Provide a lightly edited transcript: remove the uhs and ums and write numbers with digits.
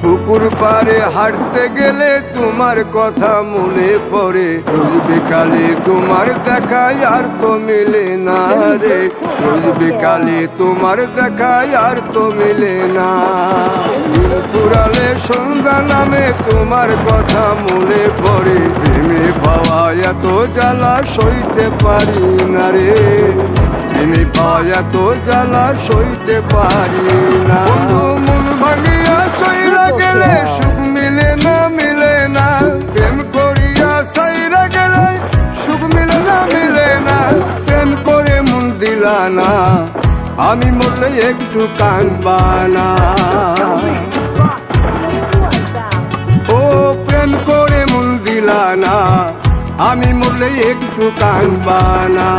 পুকুর পাড়ে হাঁটতে গেলে তোমার কথা মনে পড়ে, রোজ বিকালে তোমার দেখায় আর তো মিলে না রে, রোজ বিকালে তোমার দেখায় আর তো মিলে না। পুরালে সন্ধ্যা নামে তোমার কথা মনে পড়ে, প্রেমে পাওয়া এত জ্বালা সইতে পারি না রে, প্রেমে পাওয়া এত জ্বালা সইতে পারি না। মন ভাঙিয়া চইরা গেলে সুখ মিলে না, মিলে না, প্রেম করিয়া সাইরা গেলে সুখ মিলে না, মিলে না, প্রেম করে মন দিলা না, আমি মরলে একটু কাঁদবা না। ও প্রেম করে মন দিলা না, আমি মরলে একটু কাঁদবা না।